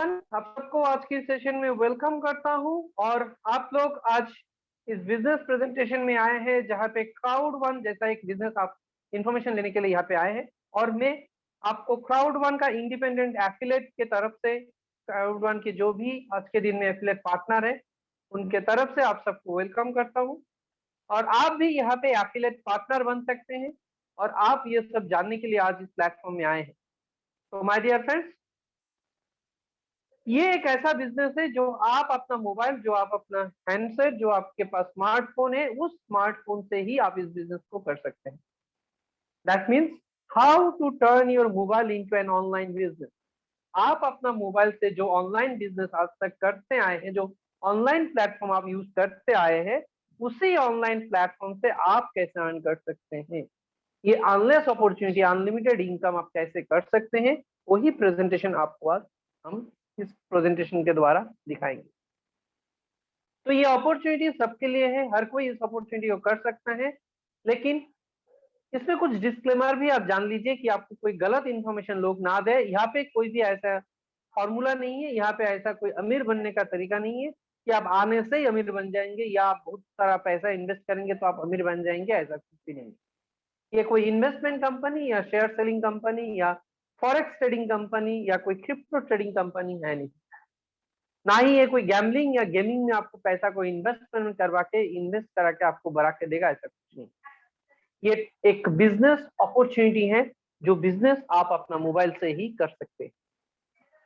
आप सबको आज की सेशन में वेलकम करता हूं और आप लोग आज इस बिजनेस प्रेजेंटेशन में आए हैं जहां पे क्राउड वन जैसा एक बिजनेस आप इंफॉर्मेशन लेने के लिए यहाँ पे आए हैं। और मैं आपको क्राउड वन का इंडिपेंडेंट एफिलेट के तरफ से क्राउड वन के जो भी आज के दिन में एफिलेट पार्टनर है उनके तरफ से आप सबको वेलकम करता हूँ। और आप भी यहाँ पे एफिलेट पार्टनर बन सकते हैं और आप ये सब जानने के लिए आज इस प्लेटफॉर्म में आए हैं। तो माय डियर फ्रेंड्स, ये एक ऐसा बिजनेस है जो आप अपना मोबाइल, जो आप अपना हैंडसेट, जो आपके पास स्मार्टफोन है, उस स्मार्टफोन से ही आप इस बिजनेस को कर सकते हैं। That means how to turn your mobile into an online business. आप अपना मोबाइल से जो ऑनलाइन बिजनेस आज तक करते आए हैं, जो ऑनलाइन प्लेटफॉर्म आप यूज करते आए हैं, उसी ऑनलाइन प्लेटफॉर्म से आप कैसे अर्न कर सकते हैं। ये अनलेस अपॉर्चुनिटी, अनलिमिटेड इनकम आप कैसे कर सकते हैं, वही प्रेजेंटेशन आपको आज हम इस प्रेजेंटेशन के द्वारा दिखाएंगे। तो ये अपॉर्चुनिटी सबके लिए है, हर कोई इस अपॉर्चुनिटी को कर सकता है, लेकिन इसमें कुछ डिस्क्लेमर भी आप जान लीजिए कि आपको कोई गलत इंफॉर्मेशन लोग ना दे। यहाँ पे कोई भी ऐसा फॉर्मूला नहीं है, यहाँ पे ऐसा कोई अमीर बनने का तरीका नहीं है कि आप आने से ही अमीर बन जाएंगे या आप बहुत सारा पैसा इन्वेस्ट करेंगे तो आप अमीर बन जाएंगे, ऐसा कुछ भी नहीं। ये कोई इन्वेस्टमेंट कंपनी या शेयर सेलिंग कंपनी या फॉरेक्स ट्रेडिंग कंपनी या कोई क्रिप्टो ट्रेडिंग कंपनी है नहीं। ना ही ये कोई गैम्बलिंग या गेमिंग में आपको पैसा को इन्वेस्टमेंट करवा के, इन्वेस्ट करा के आपको बढ़ा के देगा, ऐसा कुछ नहीं। ये एक बिजनेस अपॉर्चुनिटी है, जो बिजनेस आप अपना मोबाइल से ही कर सकते हैं।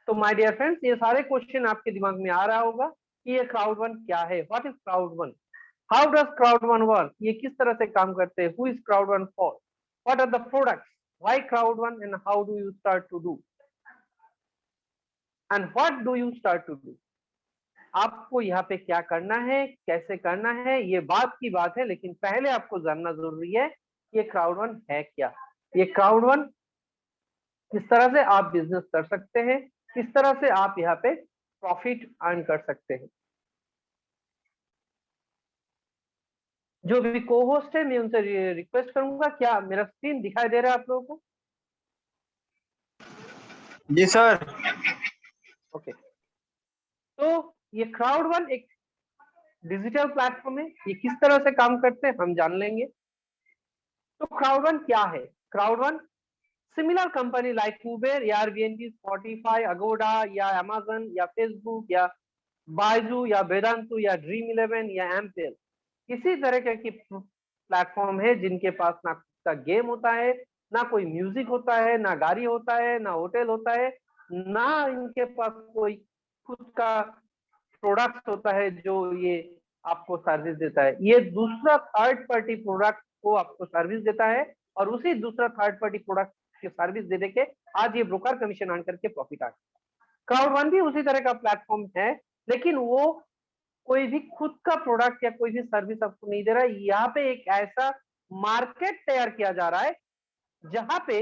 तो माय डियर फ्रेंड्स, ये सारे क्वेश्चन आपके दिमाग में आ रहा होगा कि ये क्राउड वन क्या है, what is Crowd One, how does Crowd One work, ये किस तरह से काम करते हैं, who is Crowd One for, what are the products, why Crowd One and how do you start to do and what do you start to do. आपको यहाँ पे क्या करना है, कैसे करना है, ये बात की बात है, लेकिन पहले आपको जानना जरूरी है ये क्राउड वन है क्या। ये क्राउड वन किस तरह से आप बिजनेस कर सकते हैं, किस तरह से आप यहाँ पे प्रॉफिट अर्न कर सकते हैं। जो भी को होस्ट है मैं उनसे रिक्वेस्ट करूंगा, क्या मेरा स्क्रीन दिखाई दे रहा है आप लोगों को? जी सर। ओके, तो ये क्राउड वन एक डिजिटल प्लेटफॉर्म है, ये किस तरह से काम करते हैं हम जान लेंगे। तो क्राउड वन क्या है? Crowd One similar company like Uber, Airbnb, Spotify, Agoda या अमेजन या फेसबुक या बायजू या वेदांतु या ड्रीम इलेवन या एमपेल, इसी तरह की प्लेटफॉर्म है जिनके पास ना का गेम होता है, ना कोई म्यूजिक होता है, ना गाड़ी होता है, ना होटल होता है, ना इनके पास कोई खुद का प्रोडक्ट होता है जो ये आपको सर्विस देता है। ये दूसरा थर्ड पार्टी प्रोडक्ट को आपको सर्विस देता है और उसी दूसरा थर्ड पार्टी प्रोडक्ट की सर्विस दे के आज ये ब्रोकर कमीशन अर्न करके प्रॉफिट आ। क्राउड वन भी उसी तरह का प्लेटफॉर्म है, लेकिन वो कोई भी खुद का प्रोडक्ट या कोई भी सर्विस आपको नहीं दे रहा है। यहाँ पे एक ऐसा मार्केट तैयार किया जा रहा है जहां पे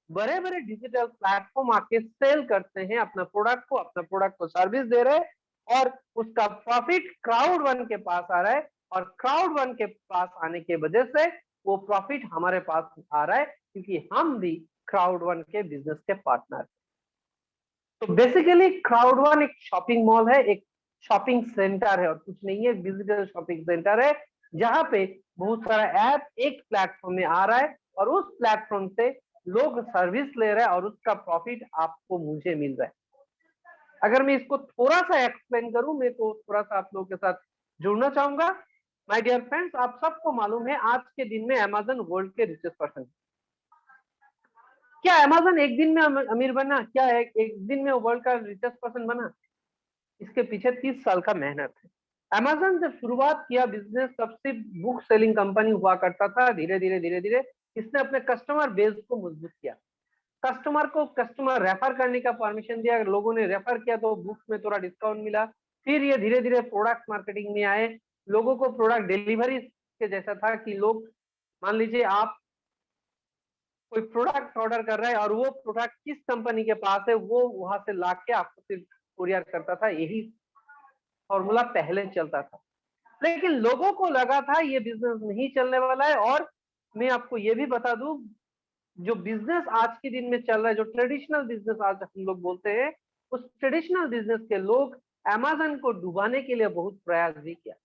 बड़े बड़े डिजिटल प्लेटफॉर्म आके सेल करते हैं अपना प्रोडक्ट को सर्विस दे रहे हैं और उसका प्रॉफिट क्राउड वन के पास आ रहा है और क्राउड वन के पास आने की वजह से वो प्रॉफिट हमारे पास आ रहा है क्योंकि हम भी क्राउड वन के बिजनेस के पार्टनर। तो बेसिकली क्राउड वन एक शॉपिंग मॉल है, एक शॉपिंग सेंटर है और कुछ नहीं है, डिजिटल शॉपिंग सेंटर है जहां पे बहुत सारा ऐप एक प्लेटफॉर्म में आ रहा है और उस प्लेटफॉर्म से लोग सर्विस ले रहे हैं और उसका प्रॉफिट आपको मुझे मिल रहा है। अगर मैं इसको थोड़ा सा एक्सप्लेन करूं, मैं तो थोड़ा सा आप लोगों के साथ जुड़ना चाहूंगा। माय डियर फ्रेंड्स, आप सबको मालूम है आज के दिन में अमेजन वर्ल्ड के रिचेस्ट पर्सन। क्या अमेजन एक दिन में अमीर बना? क्या एक दिन में वर्ल्ड का रिचेस्ट पर्सन बना? इसके पीछे 30 साल का मेहनत है। अमेजन जब शुरुआत किया बिजनेस, सबसे बुक सेलिंग कंपनी हुआ करता था, धीरे धीरे धीरे धीरे इसने अपने कस्टमर बेस को मजबूत किया, कस्टमर रेफर करने का परमिशन दिया, लोगों ने रेफर किया तो बुक्स में थोड़ा डिस्काउंट मिला। फिर ये धीरे धीरे प्रोडक्ट मार्केटिंग में आए, लोगों को प्रोडक्ट डिलीवरी के जैसा था कि लोग, मान लीजिए आप कोई प्रोडक्ट ऑर्डर कर रहे हैं और वो प्रोडक्ट किस कंपनी के पास है वो वहां से ला के आपको फिर कुरियर करता था। यही फॉर्मूला पहले चलता था, लेकिन लोगों को लगा था ये बिजनेस नहीं चलने वाला है। और मैं आपको ये भी बता दूं, जो बिजनेस आज के दिन में चल रहा है, जो ट्रेडिशनल बिजनेस आज हम लोग बोलते हैं, उस ट्रेडिशनल बिजनेस के लोग अमेज़न को डुबाने के लिए बहुत प्रयास भी किया,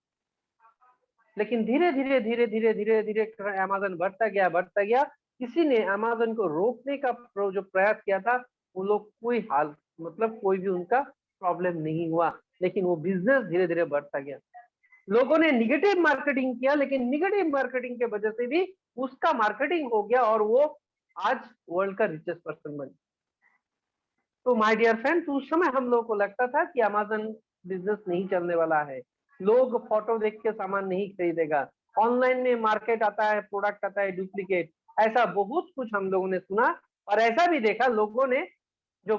लेकिन धीरे धीरे धीरे धीरे धीरे धीरे अमेज़न बढ़ता गया। किसी ने अमेज़न को रोकने का जो प्रयास किया था, वो लोग कोई हाल मतलब कोई भी उनका प्रॉब्लम नहीं हुआ, लेकिन वो बिजनेस धीरे धीरे बढ़ता गया। लोगों ने निगेटिव मार्केटिंग किया, लेकिन निगेटिव मार्केटिंग के वजह से भी उसका मार्केटिंग हो गया और वो आज वर्ल्ड का रिचेस्ट पर्सन बन। तो माय डियर फ्रेंड्स, उस समय हम लोगों को लगता था कि अमेज़न बिजनेस नहीं चलने वाला है, लोग फोटो देख के सामान नहीं खरीदेगा, ऑनलाइन में मार्केट आता है, प्रोडक्ट आता है डुप्लीकेट, ऐसा बहुत कुछ हम लोगों ने सुना और ऐसा भी देखा। लोगों ने जो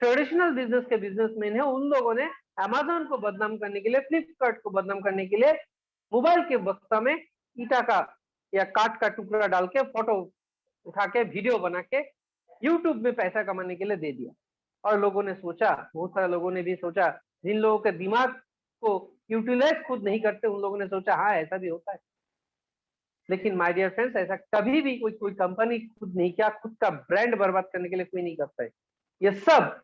ट्रेडिशनल बिजनेस के बिजनेसमैन है, उन लोगों ने अमेज़न को बदनाम करने के लिए, फ्लिपकार्ट को बदनाम करने के लिए मोबाइल के बक्सा में ईटा का या काठ का टुकड़ा डाल के फोटो उठा के वीडियो बना के यूट्यूब में पैसा कमाने के लिए दे दिया। और लोगों ने सोचा, बहुत सारे लोगों ने भी सोचा, जिन लोगों के दिमाग को यूटिलाइज खुद नहीं करते, उन लोगों ने सोचा हाँ ऐसा भी होता है। लेकिन माय डियर फ्रेंड्स, ऐसा कभी भी कोई कंपनी खुद नहीं किया, खुद का ब्रांड बर्बाद करने के लिए कोई नहीं करता है। ये सब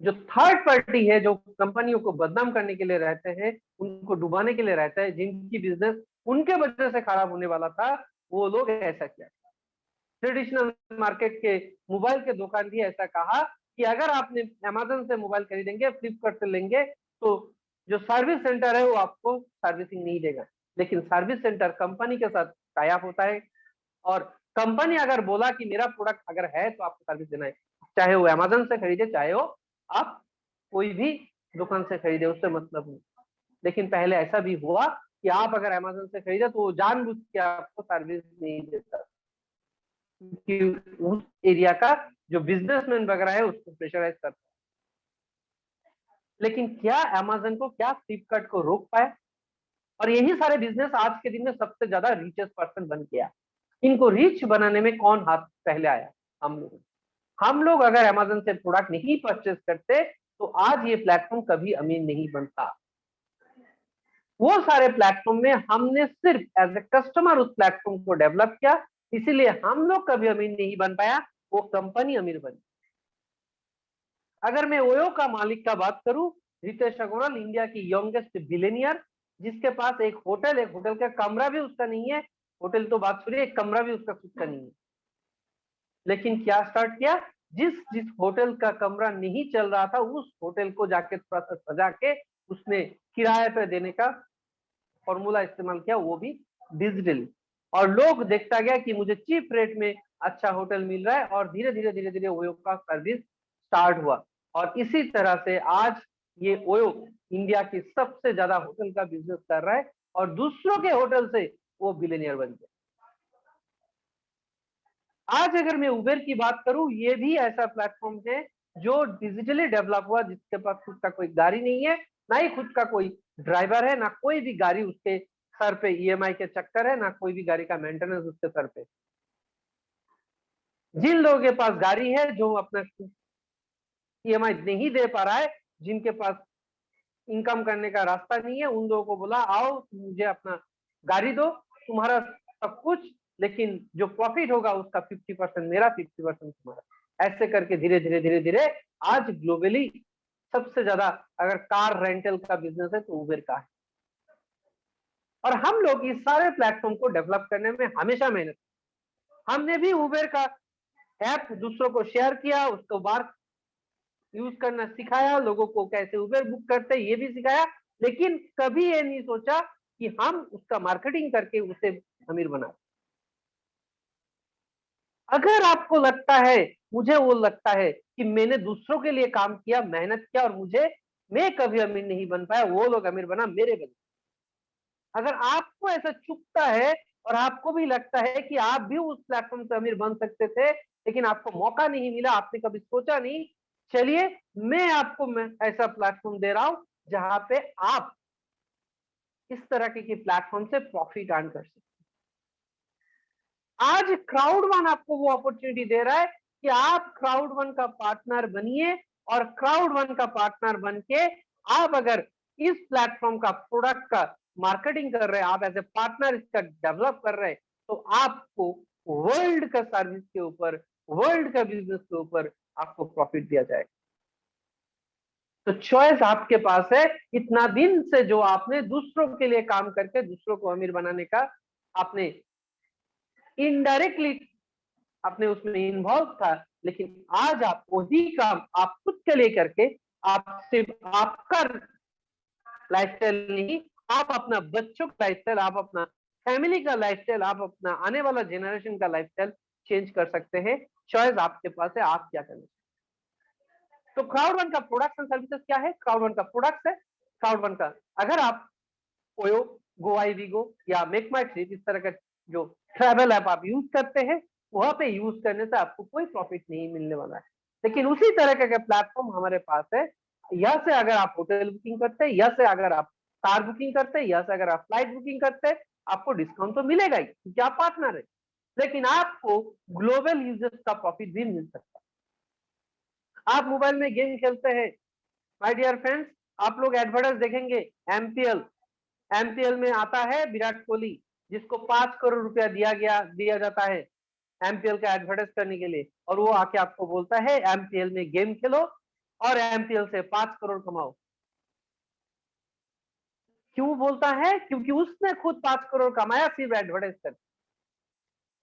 जो थर्ड पार्टी है, जो कंपनियों को बदनाम करने के लिए रहते हैं, उनको डुबाने के लिए रहता है, जिनकी बिजनेस उनके वजह से खराब होने वाला था, वो लोग ऐसा किया। ट्रेडिशनल मार्केट के मोबाइल के दुकान भी ऐसा कहा कि अगर आपने अमेज़न से मोबाइल खरीदेंगे, फ्लिपकार्ट से लेंगे, तो जो सर्विस सेंटर है वो आपको सर्विसिंग नहीं देगा। लेकिन सर्विस सेंटर कंपनी के साथ टाई अप होता है और कंपनी अगर बोला कि मेरा प्रोडक्ट अगर है तो आपको सर्विस देना है, चाहे वो अमेज़न से खरीदे, चाहे वो आप कोई भी दुकान से खरीदे, उससे मतलब नहीं। लेकिन पहले ऐसा भी हुआ कि आप अगर अमेज़न से खरीदे तो वो जानबूझ के आपको सर्विस नहीं देता, कि उस एरिया का जो बिजनेसमैन वगैरह है उसको प्रेशराइज करता है। लेकिन क्या अमेज़न को, क्या फ्लिपकार्ट को रोक पाए? और यही सारे बिजनेस आज के दिन में सबसे ज्यादा रिचेस्ट पर्सन बन गया। इनको रिच बनाने में कौन हाथ पहले आया? हम लोग। हम लोग अगर अमेज़न से प्रोडक्ट नहीं परचेज करते तो आज ये प्लेटफॉर्म कभी अमीर नहीं बनता। वो सारे प्लेटफॉर्म में हमने सिर्फ एज ए कस्टमर उस प्लेटफॉर्म को डेवलप किया, इसीलिए हम लोग कभी अमीर नहीं बन पाया, वो कंपनी अमीर बनी। अगर मैं ओयो का मालिक का बात करूं, रितेश अग्रवाल, इंडिया की यंगेस्ट बिलियनियर, जिसके पास एक होटल का कमरा भी उसका नहीं है, होटल तो बात छोड़िए, एक कमरा भी उसका खुद का नहीं है। लेकिन क्या स्टार्ट किया? जिस जिस होटल का कमरा नहीं चल रहा था, उस होटल को जाके थोड़ा सा सजा के उसने किराए पे देने का फॉर्मूला इस्तेमाल किया, वो भी डिजिटली। और लोग देखता गया कि मुझे चीप रेट में अच्छा होटल मिल रहा है और धीरे धीरे धीरे धीरे ओयो का सर्विस स्टार्ट हुआ। और इसी तरह से आज ये ओयो इंडिया की सबसे ज्यादा होटल का बिजनेस कर रहा है और दूसरों के होटल से वो बिलियनियर बन गया। आज अगर मैं उबेर की बात करूं, ये भी ऐसा प्लेटफॉर्म है जो डिजिटली डेवलप हुआ, जिसके पास खुद का कोई गाड़ी नहीं है, ना ही खुद का कोई ड्राइवर है, ना कोई भी गाड़ी उसके सर पे ईएमआई के चक्कर है, ना कोई भी गाड़ी का मेंटेनेंस उसके सर पे। जिन लोगों के पास गाड़ी है, जो अपना ईएमआई नहीं दे पा रहा है, जिनके पास इनकम करने का रास्ता नहीं है, उन लोगों को बोला आओ मुझे अपना गाड़ी दो, तुम्हारा सब कुछ, लेकिन जो प्रॉफिट होगा उसका 50% मेरा, 50% तुम्हारा। ऐसे करके धीरे धीरे धीरे धीरे आज ग्लोबली सबसे ज्यादा अगर कार रेंटल का बिजनेस है तो उबेर का है। और हम लोग इस सारे प्लेटफॉर्म को डेवलप करने में हमेशा मेहनत, हमने भी उबेर का ऐप दूसरों को शेयर किया, उसको बार यूज करना सिखाया, लोगों को कैसे उबेर बुक करते ये भी सिखाया, लेकिन कभी ये नहीं सोचा कि हम उसका मार्केटिंग करके उसे अमीर बना। अगर आपको लगता है, मुझे वो लगता है कि मैंने दूसरों के लिए काम किया, मेहनत किया और मैं कभी अमीर नहीं बन पाया, वो लोग अमीर बना मेरे बने। अगर आपको ऐसा चुभता है और आपको भी लगता है कि आप भी उस प्लेटफॉर्म से अमीर बन सकते थे, लेकिन आपको मौका नहीं मिला, आपने कभी सोचा नहीं, चलिए मैं आपको ऐसा प्लेटफॉर्म दे रहा हूं जहां पे आप इस तरह के प्लेटफॉर्म से प्रॉफिट अर्न कर सकते। आज क्राउड वन आपको वो अपॉर्चुनिटी दे रहा है कि आप क्राउड वन का पार्टनर बनिए और क्राउड वन का पार्टनर बन के आप अगर इस प्लेटफॉर्म का प्रोडक्ट का मार्केटिंग कर रहे हैं, आप एज ए पार्टनर इसका डेवलप कर रहे हैं, तो आपको वर्ल्ड का सर्विस के ऊपर, वर्ल्ड का बिजनेस के ऊपर आपको प्रॉफिट दिया जाएगा। तो चॉइस आपके पास है। इतना दिन से जो आपने दूसरों के लिए काम करके दूसरों को अमीर बनाने का आपने इनडायरेक्टली अपने उसमें इन्वॉल्व था, लेकिन आज आप वही काम आप खुद के लिए करके आप सिर्फ आपका लाइफस्टाइल नहीं, आप अपना बच्चों का लाइफस्टाइल, आप अपना फैमिली का लाइफस्टाइल, आप अपना आने वाला जनरेशन का लाइफस्टाइल चेंज कर सकते हैं। चॉइस आपके पास है, आप क्या करना। तो क्राउड वन का प्रोडक्ट्स एंड सर्विसेज क्या है? क्राउड वन का प्रोडक्ट्स है। क्राउड वन का अगर आप ओयो, गोआईबीगो या मेक माई ट्रिप इस तरह का जो ट्रैवल ऐप आप यूज करते हैं, वहां पे यूज करने से आपको कोई प्रॉफिट नहीं मिलने वाला है। लेकिन उसी तरह का प्लेटफॉर्म हमारे पास है। यहाँ से अगर आप होटल बुकिंग करते हैं, यहाँ से अगर आप कार बुकिंग करते हैं, यहाँ से अगर आप फ्लाइट बुकिंग करते हैं, आपको डिस्काउंट तो मिलेगा ही क्योंकि आप पार्टनर है, लेकिन आपको ग्लोबल यूजर्स का प्रॉफिट भी मिल सकता है। आप मोबाइल में गेम खेलते हैं, माय डियर फ्रेंड्स, आप लोग एडवर्टाइज देखेंगे, एमपीएल, एमपीएल में आता है विराट कोहली, जिसको 5 करोड़ रुपया दिया जाता है एमपीएल का एडवर्टाइज करने के लिए, और वो आके आपको बोलता है एमपीएल में गेम खेलो और एमपीएल से 5 करोड़ कमाओ। क्यों बोलता है? क्योंकि उसने खुद 5 करोड़ कमाया सिर्फ एडवर्टाइज कर,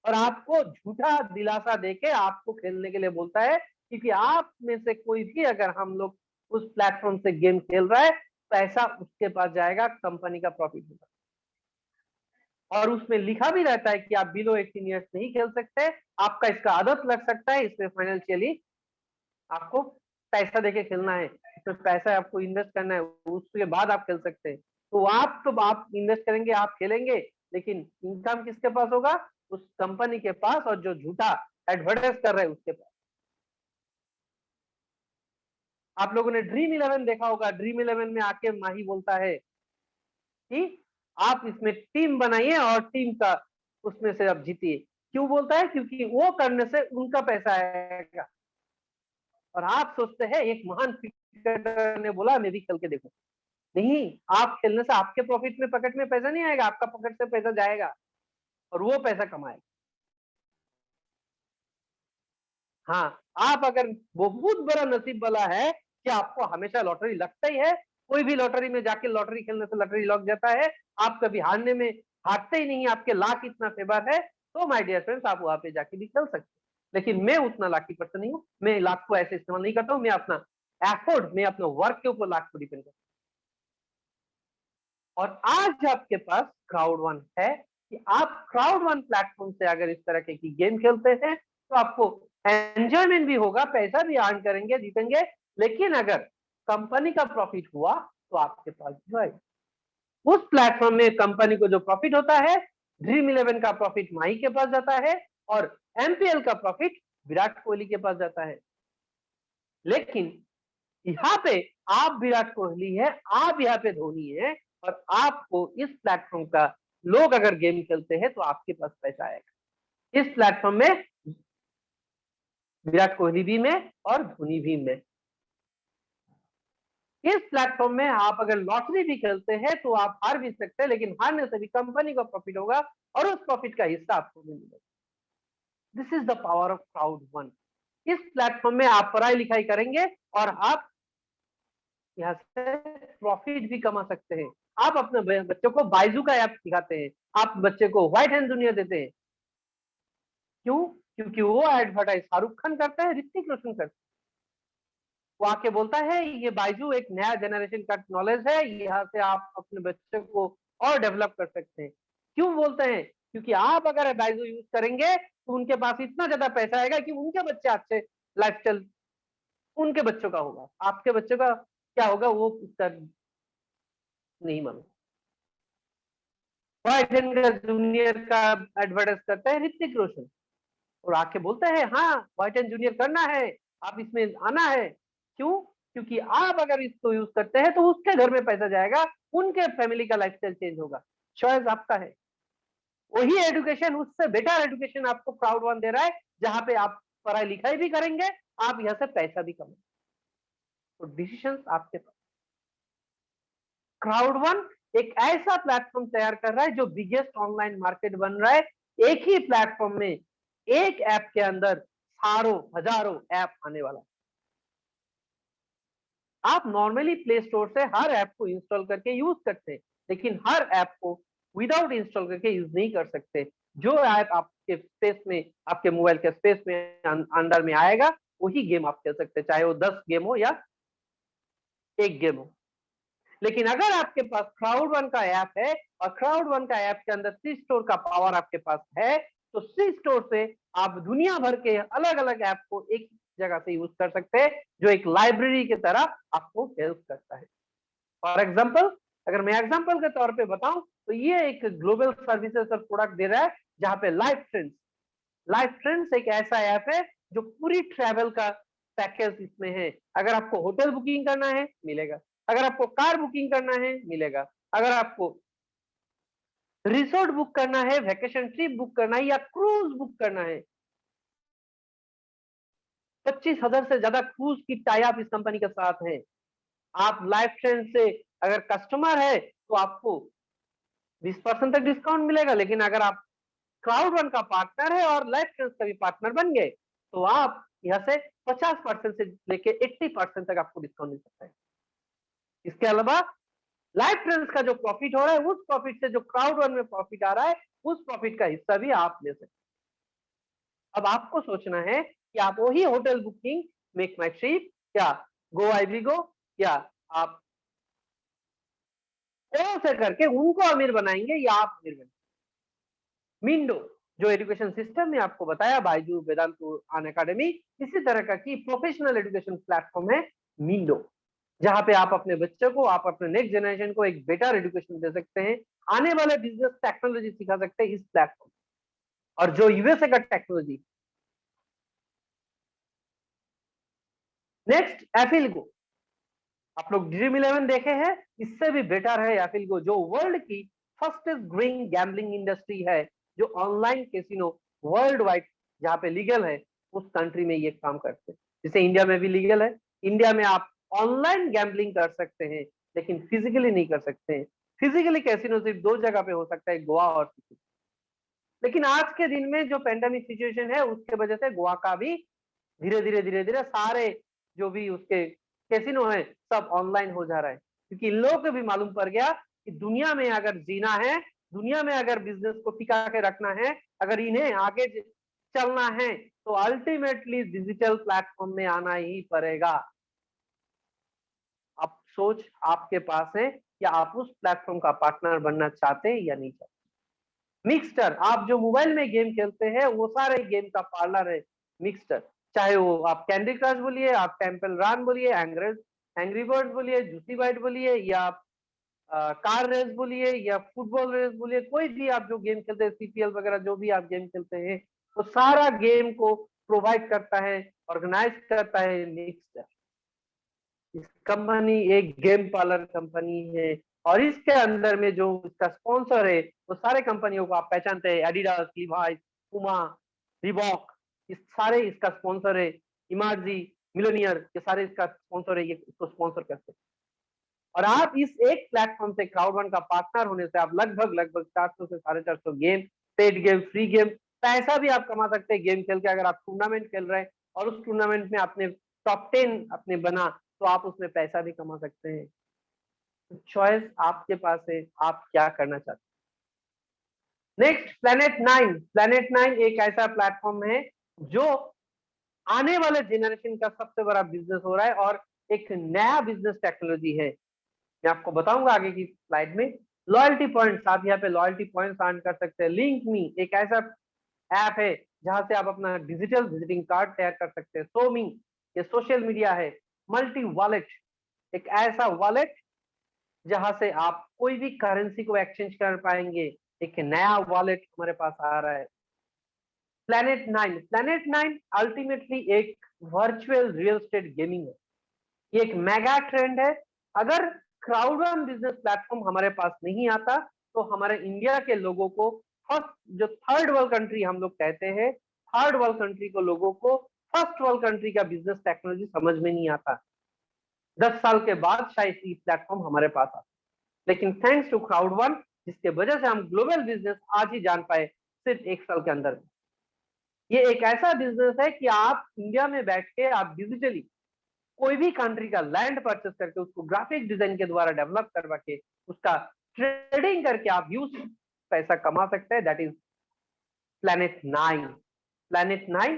और आपको झूठा दिलासा देके आपको खेलने के लिए बोलता है, क्योंकि आप में से कोई भी अगर हम लोग उस प्लेटफॉर्म से गेम खेल रहा है, पैसा उसके पास जाएगा, कंपनी का प्रॉफिट होगा। और उसमें लिखा भी रहता है कि आप बिलो 18 ईयर्स नहीं खेल सकते, आपका इसका आदत लग सकता है, इसमें फाइनेंशियली आपको पैसा देके खेलना है, इसमें पैसा आपको इन्वेस्ट करना है, उसके बाद आप खेल सकते हैं। तो आप इन्वेस्ट करेंगे, आप खेलेंगे, लेकिन इनकम किसके पास होगा? उस कंपनी के पास, और जो झूठा एडवर्टाइज कर रहे हैं उसके पास। आप लोगों ने ड्रीम 11 देखा होगा, ड्रीम 11 में आके माही बोलता है कि आप इसमें टीम बनाइए और टीम का उसमें से आप जीतिए। क्यों बोलता है? क्योंकि वो करने से उनका पैसा आएगा। और आप सोचते हैं एक महान क्रिकेटर ने बोला मैं भी खेल के देखूं। नहीं, आप खेलने से आपके प्रॉफिट में पॉकेट में पैसा नहीं आएगा, आपका पॉकेट से पैसा जाएगा और वो पैसा कमाएगा। हाँ, आप अगर बहुत बड़ा नसीब वाला है कि आपको हमेशा लॉटरी लगता ही है, कोई भी लॉटरी में जाके लॉटरी खेलने से लॉटरी लग जाता है, आप कभी हारने में हारते ही नहीं, आपके लाख इतना फेवर है, तो माय डियर फ्रेंड्स आप वहां पे जाके भी खेल सकते हैं। लेकिन मैं उतना लाकी पर्सन नहीं हूँ, मैं लाख को ऐसे इस्तेमाल नहीं करता हूँ, मैं अपना एफर्ट, मैं अपने वर्क के ऊपर लाख को डिपेंड करता हूँ। और आज आपके पास क्राउड वन है कि आप क्राउड वन प्लेटफॉर्म से अगर इस तरह के की गेम खेलते हैं तो आपको एंजॉयमेंट भी होगा, पैसा भी अर्न करेंगे, जीतेंगे, लेकिन अगर कंपनी का प्रॉफिट हुआ तो आपके पास जो है उस प्लेटफॉर्म में कंपनी को जो प्रॉफिट होता है, ड्रीम 11 का प्रॉफिट माही के पास जाता है और एमपीएल का प्रॉफिट विराट कोहली के पास जाता है। लेकिन यहाँ पे आप विराट कोहली है, आप यहाँ पे धोनी है, और आपको इस प्लेटफॉर्म का लोग अगर गेम खेलते हैं तो आपके पास पैसा आएगा। इस प्लेटफॉर्म में विराट कोहली भी में और धोनी भी में। इस प्लेटफॉर्म में आप अगर लॉटरी भी खेलते हैं तो आप हार भी सकते हैं, लेकिन हारने से भी कंपनी को प्रॉफिट होगा और उस प्रॉफिट का हिस्सा आपको भी मिलेगा। This is the power of crowd one. इस प्लेटफॉर्म में आप पढ़ाई लिखाई करेंगे और आप यहाँ से प्रॉफिट भी कमा सकते हैं। आप अपने बच्चों को बाइजू का ऐप सिखाते हैं, आप बच्चे को व्हाइट हैंड दुनिया देते हैं। क्यों? क्योंकि वो एडवर्टाइज शाहरुख खान करता है, ऋतिक रोशन करता है। वो आके बोलता है ये बाइजू एक नया जनरेशन का नॉलेज है, यहाँ से आप अपने बच्चे को और डेवलप कर सकते हैं। क्यों बोलते हैं? क्योंकि आप अगर बाइजू यूज करेंगे तो उनके पास इतना ज्यादा पैसा आएगा कि उनके बच्चे अच्छे लाइफस्टाइल उनके बच्चों का होगा, आपके बच्चों का क्या होगा वो उसका नहीं मालूम। व्हाइट एंड जूनियर का एडवर्टाइज करता है ऋतिक रोशन और आके बोलता है हाँ व्हाइट एंड जूनियर करना है, आप इसमें आना है। क्यों? क्योंकि आप अगर इसको यूज करते हैं तो उसके घर में पैसा जाएगा, उनके फैमिली का लाइफस्टाइल चेंज होगा। चॉइस आपका है। वही एजुकेशन, उससे बेटर एजुकेशन आपको क्राउड वन दे रहा है, जहां पे आप पढ़ाई लिखाई भी करेंगे, आप यहाँ से पैसा भी कमाएंगे। तो डिसीजन आपके पास। क्राउड वन एक ऐसा प्लेटफॉर्म तैयार कर रहा है जो बिगेस्ट ऑनलाइन मार्केट बन रहा है। एक ही प्लेटफॉर्म में एक ऐप के अंदर सारों हजारों ऐप आने वाला है। आप नॉर्मली प्ले स्टोर से हर ऐप को इंस्टॉल करके यूज करते हैं, लेकिन हर ऐप को विदाउट इंस्टॉल करके यूज नहीं कर सकते। जो ऐप आपके स्पेस में, आपके मोबाइल के स्पेस में अंडर में आएगा, वही गेम आप खेल सकते हैं, चाहे वो 10 गेम हो या 1 गेम हो। लेकिन अगर आपके पास क्राउड वन का ऐप है और क्राउड वन का ऐप के अंदर सी स्टोर का पावर आपके पास है, तो सी स्टोर से आप दुनिया भर के अलग अलग ऐप को एक जगह से यूज कर सकते हैं, जो एक लाइब्रेरी की तरह आपको हेल्प करता है। फॉर एग्जाम्पल, अगर मैं एग्जाम्पल के तौर पे बताऊं, तो ये एक ग्लोबल सर्विसेज और प्रोडक्ट दे रहा है, जहां पे लाइफ ट्रेंड्स एक ऐसा ऐप है जो पूरी ट्रैवल का पैकेज इसमें है। अगर आपको होटल बुकिंग करना है, मिलेगा। अगर आपको कार बुकिंग करना है, मिलेगा। अगर आपको रिसोर्ट बुक करना है, वेकेशन ट्रिप बुक करना है, या क्रूज बुक करना है, 25,000 से ज्यादा क्रूज की टाई अप इस कंपनी के साथ है। आप लाइफ ट्रेंड से अगर कस्टमर है, तो आपको 20% तक डिस्काउंट मिलेगा। लेकिन अगर आप क्राउड वन का पार्टनर है और लाइफ ट्रेंड्स का भी पार्टनर बन गए, तो आप यहाँ से 50% से लेके 80% तक आपको डिस्काउंट मिल सकता है। इसके अलावा लाइफ ट्रेंड्स का जो प्रॉफिट हो रहा है, उस प्रॉफिट से जो क्राउड वन में प्रॉफिट आ रहा है, उस प्रॉफिट का हिस्सा भी आप ले सकते हैं। अब आपको सोचना है कि आप वही होटल बुकिंग, मेक माई ट्रिप या गो आई बी गो, या आप कौन से करके उनको अमीर बनाएंगे या आप अमीर बनेंगे। मिंडो, जो एजुकेशन सिस्टम में आपको बताया, बायजू, वेदांतु, अन अकेडमी, इसी तरह का की प्रोफेशनल एजुकेशन प्लेटफॉर्म है मिंडो, जहां पे आप अपने बच्चों को, आप अपने नेक्स्ट जनरेशन को एक बेटर एजुकेशन दे सकते हैं, आने वाले बिजनेस टेक्नोलॉजी सिखा सकते हैं इस प्लेटफॉर्म। और जो यूएसए का टेक्नोलॉजी। नेक्स्ट एफिलगो, आप लोग ड्रीम 11 देखे हैं, इससे भी बेटर है एफिलगो, जो वर्ल्ड की फर्स्टेस्ट ग्रोइंग गैम्बलिंग इंडस्ट्री है, जो ऑनलाइन कैसीनो वर्ल्ड वाइड जहाँ पे लीगल है, उस कंट्री में ये काम करते हैं। जैसे इंडिया में भी लीगल है, इंडिया में आप ऑनलाइन गैम्बलिंग कर सकते हैं, लेकिन फिजिकली नहीं कर सकते हैं। फिजिकली कैसीनो सिर्फ 2 जगह पे हो सकता है, गोवा और सिक्किम। लेकिन आज के दिन में जो पेंडेमिक सिचुएशन है, उसके वजह से गोवा का भी धीरे धीरे सारे जो भी उसके कैसीनो है, सब ऑनलाइन हो जा रहा है, क्योंकि इन लोगों को भी मालूम पड़ गया कि दुनिया में अगर जीना है, दुनिया में अगर बिजनेस को टिका के रखना है, अगर इन्हें आगे चलना है, तो अल्टीमेटली डिजिटल प्लेटफॉर्म में आना ही पड़ेगा। अब सोच आपके पास है कि आप उस प्लेटफॉर्म का पार्टनर बनना चाहते हैं या नहीं चाहते। मिक्सटर, आप जो मोबाइल में गेम खेलते हैं, वो सारे गेम का पार्लर है मिक्सटर। चाहे वो आप कैंडी क्रश बोलिए, आप टेम्पल रन बोलिए, एंग्री बर्ड्स बोलिए, जूसी बाइट बोलिए, या आप कार रेस बोलिए, या फुटबॉल रेस बोलिए, कोई भी आप जो गेम खेलते हैं, सीपीएल वगैरह जो भी आप गेम खेलते हैं, वो सारा गेम को प्रोवाइड करता है, ऑर्गेनाइज करता है मिक्सटर। इस कंपनी एक गेम पार्लर कंपनी है, और इसके अंदर में जो इसका स्पॉन्सर है, वो सारे कंपनियों को आप पहचानते हैं, एडिडास, लीवाइस, पुमा, रिबॉक, इस सारे इसका स्पॉन्सर है। इमार्जी, मिलोनियर, ये सारे इसका स्पॉन्सर है, ये इसको स्पॉन्सर करते हैं। और आप इस एक प्लेटफॉर्म से, क्राउड वन का पार्टनर होने से, आप लगभग लगभग 400 से 450 game, paid game, free game, पैसा भी आप कमा सकते हैं गेम खेल के। अगर आप टूर्नामेंट खेल रहे हैं और उस टूर्नामेंट में आपने टॉप 10 अपने बना, तो आप उसमें पैसा भी कमा सकते हैं। तो चॉइस आपके पास है, आप क्या करना चाहते हैं। नेक्स्ट, प्लेनेट 9 एक ऐसा प्लेटफॉर्म है जो आने वाले जनरेशन का सबसे बड़ा बिजनेस हो रहा है, और एक नया बिजनेस टेक्नोलॉजी है। मैं आपको बताऊंगा आगे की स्लाइड में। लॉयल्टी पॉइंट्स, आप यहाँ पे लॉयल्टी पॉइंट्स अर्न कर सकते हैं। लिंक मी एक ऐसा ऐप है जहां से आप अपना डिजिटल विजिटिंग कार्ड तैयार कर सकते हैं। सो मी, ये सोशल मीडिया है। मल्टी वॉलेट, एक ऐसा वॉलेट जहां से आप कोई भी करेंसी को एक्सचेंज कर पाएंगे। एक नया वॉलेट हमारे पास आ रहा है, प्लेनेट 9 अल्टीमेटली एक वर्चुअल रियल एस्टेट गेमिंग है। ये एक मेगा ट्रेंड है। अगर क्राउड वन बिजनेस प्लेटफॉर्म हमारे पास नहीं आता, तो हमारे इंडिया के लोगों को, फर्स्ट जो थर्ड वर्ल्ड कंट्री हम लोग कहते हैं, थर्ड वर्ल्ड कंट्री को लोगों को फर्स्ट वर्ल्ड कंट्री का बिजनेस टेक्नोलॉजी समझ में नहीं आता। 10 साल के बाद शायद ये प्लेटफॉर्म हमारे पास आता। लेकिन थैंक्स टू क्राउड वन, जिसके वजह से हम ग्लोबल बिजनेस आज ही जान पाए, सिर्फ 1 साल के अंदर। ये एक ऐसा बिजनेस है कि आप इंडिया में बैठ के आप डिजिटली कोई भी कंट्री का लैंड परचेस करके उसको ग्राफिक डिजाइन के द्वारा डेवलप करवा के उसका ट्रेडिंग करके आप ह्यूज पैसा कमा सकते हैं। That is planet 9। प्लैनेट 9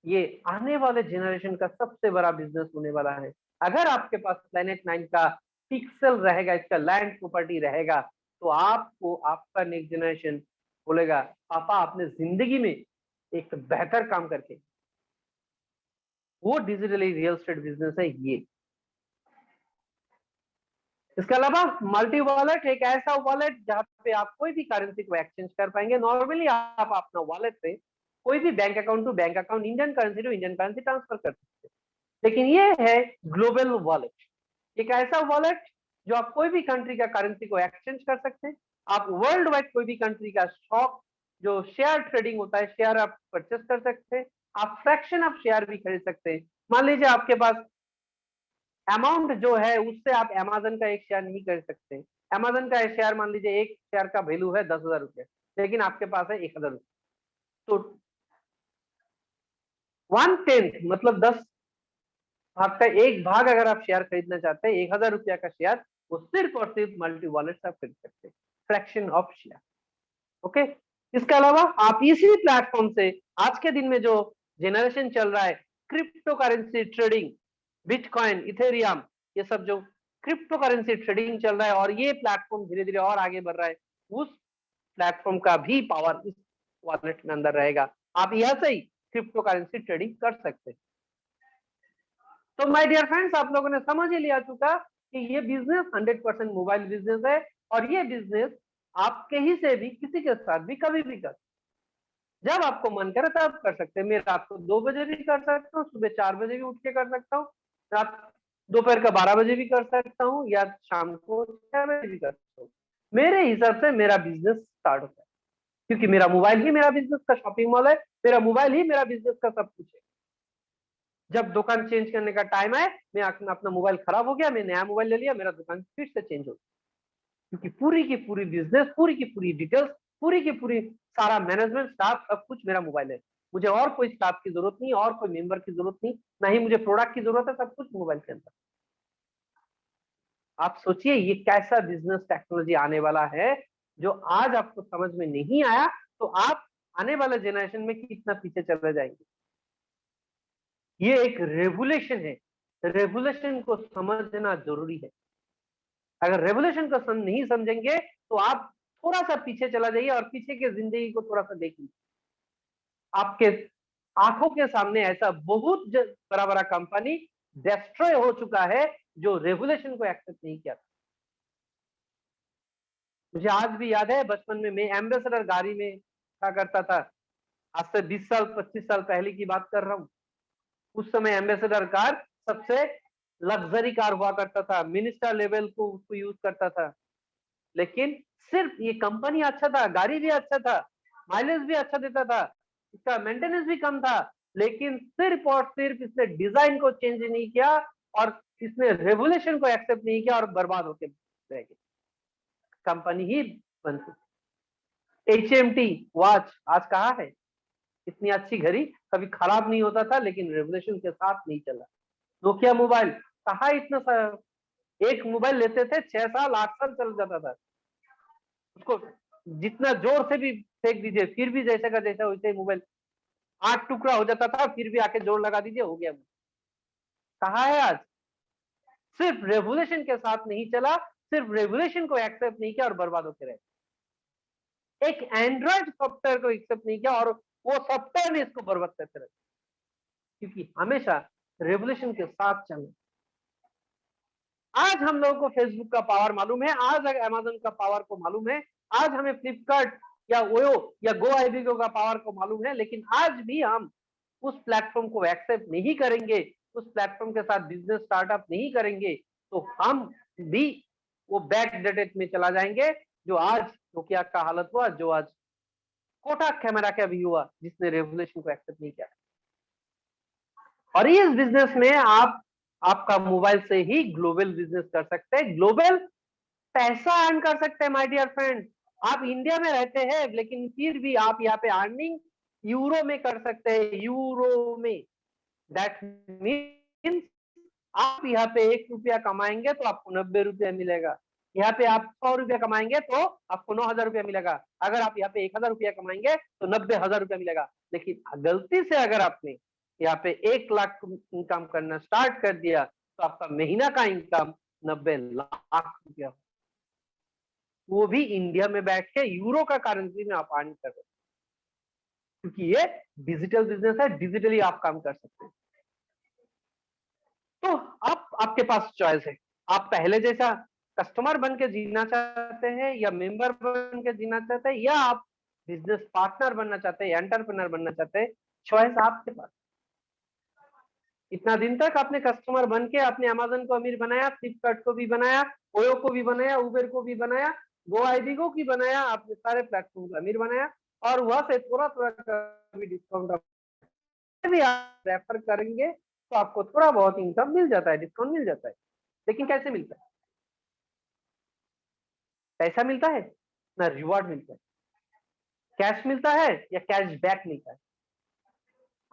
ये आने वाले जनरेशन का सबसे बड़ा बिजनेस होने वाला है। अगर आपके पास प्लैनेट 9 का पिक्सल रहेगा, इसका लैंड प्रॉपर्टी रहेगा, तो आपको आपका नेक्स्ट जनरेशन बोलेगा पापा आपने जिंदगी में एक बेहतर काम करके, वो डिजिटली रियल एस्टेट बिजनेस है ये। इसके अलावा मल्टी वॉलेट एक ऐसा वॉलेट जहां पे आप कोई भी करेंसी को एक्सचेंज कर पाएंगे। नॉर्मली आप अपना वॉलेट से कोई भी bank account to bank account, Indian currency to Indian currency transfer कर सकते हैं, लेकिन ये है ग्लोबल वॉलेट। एक ऐसा वॉलेट जो आप कोई भी कंट्री का करेंसी को एक्सचेंज कर सकते हैं। आप वर्ल्ड वाइड कोई भी कंट्री का स्टॉक जो शेयर ट्रेडिंग होता है, शेयर आप परचेस कर सकते हैं। आप फ्रैक्शन ऑफ शेयर भी खरीद सकते हैं। मान लीजिए आपके पास अमाउंट जो है उससे आप अमेजन का एक शेयर नहीं कर सकते। अमेजन का शेयर मान लीजिए एक शेयर का वैल्यू है 10,000 रुपए, लेकिन आपके पास है 1,000 रुपए, तो 1/10 मतलब 10 भाग का एक भाग अगर आप शेयर खरीदना चाहते हैं 1,000 रुपया का शेयर, वो सिर्फ और सिर्फ मल्टी वॉलेट से आप खरीद सकते हैं, फ्रैक्शन ऑफ शेयर। ओके, इसके अलावा आप इसी प्लेटफॉर्म से आज के दिन में जो जनरेशन चल रहा है crypto currency trading, bitcoin, Ethereum, ये सब जो क्रिप्टो करेंसी ट्रेडिंग चल रहा है और ये प्लेटफॉर्म धीरे धीरे और आगे बढ़ रहा है, उस प्लेटफॉर्म का भी पावर इस वॉलेट में अंदर रहेगा। आप यहाँ से ही क्रिप्टो करेंसी ट्रेडिंग कर सकते हैं। तो माय डियर फ्रेंड्स, आप लोगों ने समझ ही लिया चुका कि ये बिजनेस 100% मोबाइल बिजनेस है और ये बिजनेस आप कहीं से भी किसी के साथ भी कभी भी कर, जब आपको मन करे तब कर सकते हैं। मैं रात को 2 बजे भी कर सकता हूँ, सुबह 4 बजे भी उठ के कर सकता हूँ, रात दोपहर का 12 बजे भी कर सकता हूँ, या शाम को 6 बजे भी कर सकता हूँ। मेरे हिसाब से मेरा बिजनेस स्टार्ट होता है, क्योंकि मेरा मोबाइल ही मेरा बिजनेस का शॉपिंग मॉल है, मेरा मोबाइल ही मेरा बिजनेस का सब कुछ है। जब दुकान चेंज करने का टाइम आए, मैं अपना मोबाइल खराब हो गया, मैं नया मोबाइल ले लिया, मेरा दुकान फिर से चेंज हो गया, क्योंकि पूरी की पूरी बिजनेस, पूरी की पूरी डिटेल्स, पूरी की पूरी सारा मैनेजमेंट स्टाफ सब कुछ मेरा मोबाइल है। मुझे और कोई स्टाफ की जरूरत नहीं, और कोई मेंबर की जरूरत नहीं, ना ही मुझे प्रोडक्ट की जरूरत है, सब कुछ मोबाइल के अंदर। आप सोचिए ये कैसा बिजनेस टेक्नोलॉजी आने वाला है, जो आज आपको समझ में नहीं आया तो आप आने वाले जनरेशन में कितना पीछे चले जाएंगे। ये एक रेवोल्यूशन है, रेवोल्यूशन को समझना जरूरी है। अगर रेवोल्यूशन को नहीं समझेंगे तो आप थोड़ा सा पीछे चला जाइए और पीछे की जिंदगी को थोड़ा सा देखिए। आपके आंखों के सामने ऐसा बहुत बड़ा बड़ा कंपनी डिस्ट्रॉय हो चुका है जो रेवोल्यूशन को एक्सेप्ट नहीं किया था। मुझे आज भी याद है, बचपन में मैं एम्बेसडर गाड़ी में क्या करता था, आज से 20 साल 25 साल पहले की बात कर रहा हूँ। उस समय एम्बेसडर कार सबसे लग्जरी कार हुआ करता था, मिनिस्टर लेवल को उसको यूज करता था। लेकिन सिर्फ ये कंपनी अच्छा था, गाड़ी भी अच्छा था, माइलेज भी अच्छा देता था, इसका मेंटेनेंस भी कम था, लेकिन सिर्फ और सिर्फ इसने डिजाइन को चेंज नहीं किया और इसने रेवोल्यूशन को एक्सेप्ट नहीं किया और बर्बाद होके रह गई, कंपनी ही बंद हुई। HMT वॉच आज कहाँ है? इतनी अच्छी घड़ी कभी खराब नहीं होता था, लेकिन रेवोल्यूशन के साथ नहीं चला। नोकिया मोबाइल कहा, इतना एक मोबाइल लेते थे 6 साल 8 साल चल जाता था, उसको जितना जोर से भी फेंक दीजिए फिर भी जैसे का जैसा वैसे ही मोबाइल 8 टुकड़ा हो जाता था, फिर भी आके जोर लगा दीजिए हो गया। कहा है आज? सिर्फ रेवोल्यूशन के साथ नहीं चला, सिर्फ रेवोल्यूशन को एक्सेप्ट नहीं किया और बर्बाद होते रहे। एक एंड्रॉइड सॉफ्टवेयर को एक्सेप्ट नहीं किया और वो सॉफ्टवेयर ने इसको बर्बाद करते रहे, क्योंकि हमेशा रेवोल्यूशन के साथ चलना। आज हम लोगों को फेसबुक का पावर मालूम है, आज अमेजन का पावर को मालूम है, आज हमें फ्लिपकार्ट या ओयो या गो आईबीओ का पावर को मालूम है, लेकिन आज भी हम उस प्लेटफॉर्म को एक्सेप्ट नहीं करेंगे, उस प्लेटफॉर्म के साथ बिजनेस स्टार्टअप नहीं करेंगे, तो हम भी वो बैक डेटेड में चला जाएंगे, जो आज नोकिया का हालत हुआ, जो आज कोटक कैमरा का भी हुआ, जिसने रेवोल्यूशन को एक्सेप्ट नहीं किया। और इस बिजनेस में आप आपका मोबाइल से ही ग्लोबल बिजनेस कर सकते हैं, ग्लोबल पैसा अर्न कर सकते हैं। माय डियर फ्रेंड, आप इंडिया में रहते हैं लेकिन फिर भी आप यहाँ पे अर्निंग यूरो में कर सकते हैं, यूरो में। दैट मीन्स आप यहाँ पे 1 रुपया कमाएंगे तो आपको 90 रुपया मिलेगा, यहाँ पे आप 100 रुपया कमाएंगे तो आपको 9,000 रुपया मिलेगा, अगर आप यहाँ पे 1,000 रुपया कमाएंगे तो 90,000 रुपया मिलेगा। लेकिन गलती से अगर आपने यहाँ पे 1 लाख इनकम करना स्टार्ट कर दिया तो आपका महीना का इनकम 90 लाख रुपया, वो भी इंडिया में बैठ के यूरो का करेंसी में आप अर्न कर रहे हैं, क्योंकि ये डिजिटल बिजनेस है, डिजिटली आप काम कर सकते हैं। तो आप आपके पास चॉइस है, आप पहले जैसा कस्टमर बन के जीना चाहते हैं या मेंबर बन के जीना चाहते हैं, या आप बिजनेस पार्टनर बनना चाहते हैं, एंटरप्रेन्योर बनना चाहते हैं, चॉइस आपके पास। इतना दिन तक आपने कस्टमर बन के आपने अमेज़न को अमीर बनाया, फ्लिपकार्ट को भी बनाया, ओयो को भी बनाया, उबेर को भी बनाया, गोआईबिबो की बनाया, आपने सारे प्लेटफॉर्म को अमीर बनाया, और वहां से थोड़ा थोड़ा कभी डिस्काउंट भी आप रेफर करेंगे तो आपको थोड़ा बहुत इनकम मिल जाता है, डिस्काउंट मिल जाता है। लेकिन कैसे मिलता है? पैसा मिलता है ना रिवॉर्ड मिलता है, कैश मिलता है या कैश बैक मिलता है।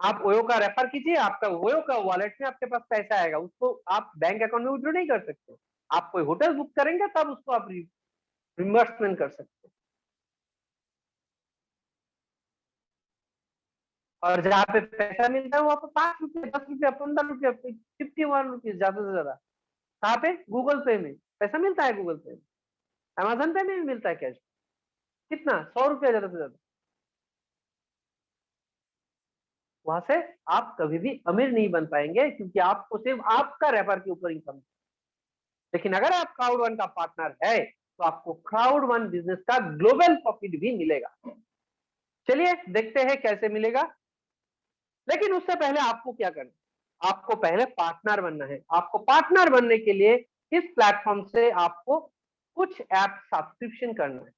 आप ओयो का रेफर कीजिए, आपका ओयो का वॉलेट में आपके पास पैसा आएगा, उसको आप बैंक अकाउंट में विड्रॉ नहीं कर सकते। आप कोई होटल बुक करेंगे तब उसको आप रिमबर्समेंट कर सकते हैं। और जहाँ पे पैसा मिलता है वहां पर 5 रुपये, 10 रुपया, 15 रुपया, 51 रुपीज ज्यादा से ज्यादा। कहाँ पे? गूगल पे में पैसा मिलता है, गूगल पे में, अमेजन पे में भी मिलता है कैश। कितना? 100 रुपया ज्यादा से ज्यादा। वहां से आप कभी भी अमीर नहीं बन पाएंगे, क्योंकि आपको सिर्फ आपका रेफर के ऊपर इनकम। लेकिन अगर आप क्राउड वन का पार्टनर है तो आपको क्राउड वन बिजनेस का ग्लोबल प्रॉफिट भी मिलेगा। चलिए देखते हैं कैसे मिलेगा। लेकिन उससे पहले आपको क्या करना है? आपको पहले पार्टनर बनना है। आपको पार्टनर बनने के लिए इस प्लेटफॉर्म से आपको कुछ ऐप सब्सक्रिप्शन करना है।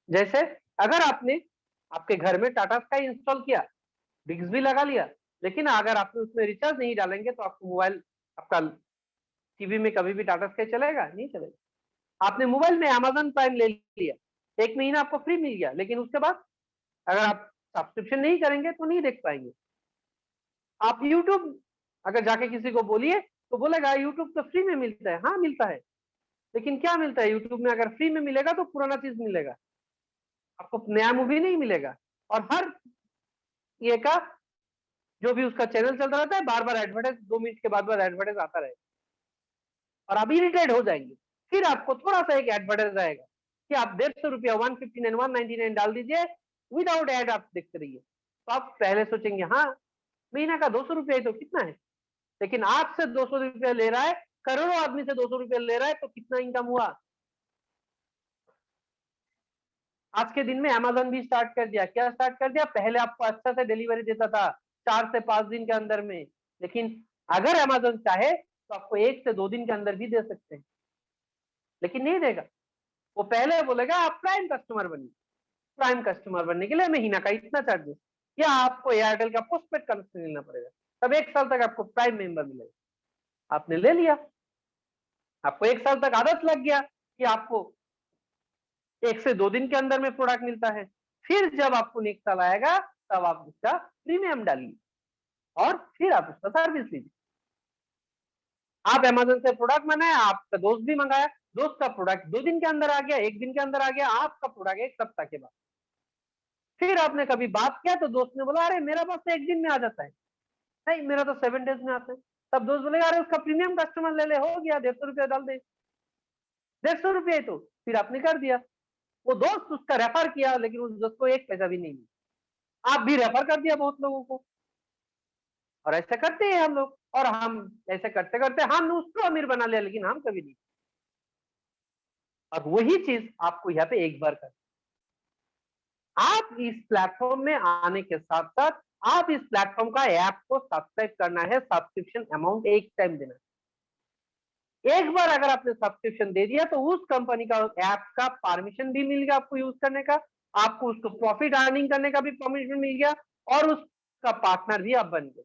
जैसे अगर आपने आपके घर में टाटा स्काई इंस्टॉल किया, बिग्सबी लगा लिया, लेकिन अगर आपने उसमें रिचार्ज नहीं डालेंगे तो आपको मोबाइल, आपका टीवी में कभी भी टाटा स्काई चलेगा? नहीं चलेगा। आपने मोबाइल में अमेजन प्राइम ले लिया, 1 महीना आपको फ्री मिल गया, लेकिन उसके बाद अगर आप सब्सक्रिप्शन नहीं करेंगे तो नहीं देख पाएंगे। आप यूट्यूब अगर जाके किसी को बोलिए तो बोलेगा यूट्यूब तो फ्री में मिलता है। हाँ मिलता है, लेकिन क्या मिलता है यूट्यूब में? अगर फ्री में मिलेगा तो पुराना चीज मिलेगा, आपको नया मूवी नहीं मिलेगा। और हर ये का जो भी उसका चैनल चलता रहता है, बार बार एडवर्टाइज, 2 मिनट के बाद एडवर्टाइज आता रहेगा और आप इरिटेट हो जाएंगे। फिर आपको थोड़ा सा एक एडवर्टाइज आएगा कि आप 150 रुपया 159 199 डाल दीजिए, विदाउट एड आप देखते रहिए। तो आप पहले सोचेंगे हाँ महीना का 200 रुपया ही तो कितना है, लेकिन आपसे 200 रुपया ले रहा है, करोड़ों आदमी से 200 रुपया ले रहा है, तो कितना इनकम हुआ? आज के दिन में अमेज़न भी स्टार्ट कर दिया। क्या स्टार्ट कर दिया? पहले आपको अच्छा से डिलीवरी देता था 4 से 5 दिन के अंदर में, लेकिन अगर अमेज़न चाहे तो आपको 1 से 2 दिन के अंदर भी दे सकते हैं, लेकिन नहीं देगा। वो पहले बोलेगा आप प्राइम कस्टमर बनिए, प्राइम कस्टमर बनने के लिए महीना का इतना चार्जेस, या आपको एयरटेल का पोस्टपेड कनेक्शन लेना पड़ेगा, तब 1 साल तक आपको प्राइम मेंबर मिलेगा। आपने ले लिया, आपको 1 साल तक आदत लग गया कि आपको 1 से 2 दिन के अंदर में प्रोडक्ट मिलता है। फिर जब आपको नेक्स्ट साल आएगा तब आप उसका प्रीमियम डालिए और फिर आप उसका सर्विस लीजिए। आप अमेज़न से प्रोडक्ट मंगाया, आपका दोस्त भी मंगाया, दोस्त का प्रोडक्ट 2 दिन के अंदर आ गया, 1 दिन के अंदर आ गया, आपका प्रोडक्ट 1 सप्ताह के बाद। फिर आपने कभी बात किया तो दोस्त ने बोला अरे मेरा पास तो 1 दिन में आ जाता है, नहीं मेरा तो 7 डेज में आता है। तब दोस्त बोलेगा अरे उसका प्रीमियम कस्टमर ले ले, हो गया 150 रुपया डाल दे, 150 रुपया ही तो। फिर आपने कर दिया, वो दोस्त उसका रेफर किया, लेकिन उस दोस्त को 1 पैसा भी नहीं मिला। आप भी रेफर कर दिया बहुत लोगों को, और ऐसा करते हैं हम लोग, और हम ऐसे करते करते हम उसको अमीर बना लिया, लेकिन हम कभी नहीं। और वही चीज आपको यहाँ पे एक बार कर, आप इस प्लेटफॉर्म में आने के साथ साथ आप इस प्लेटफॉर्म का ऐप को सब्सक्राइब करना है, सब्सक्रिप्शन अमाउंट एक टाइम देना है। एक बार अगर आपने सब्सक्रिप्शन दे दिया तो उस कंपनी का ऐप का परमिशन भी मिल गया आपको यूज करने का, आपको उसको प्रॉफिट अर्निंग करने का भी परमिशन मिल गया, और उसका पार्टनर भी आप बन गए।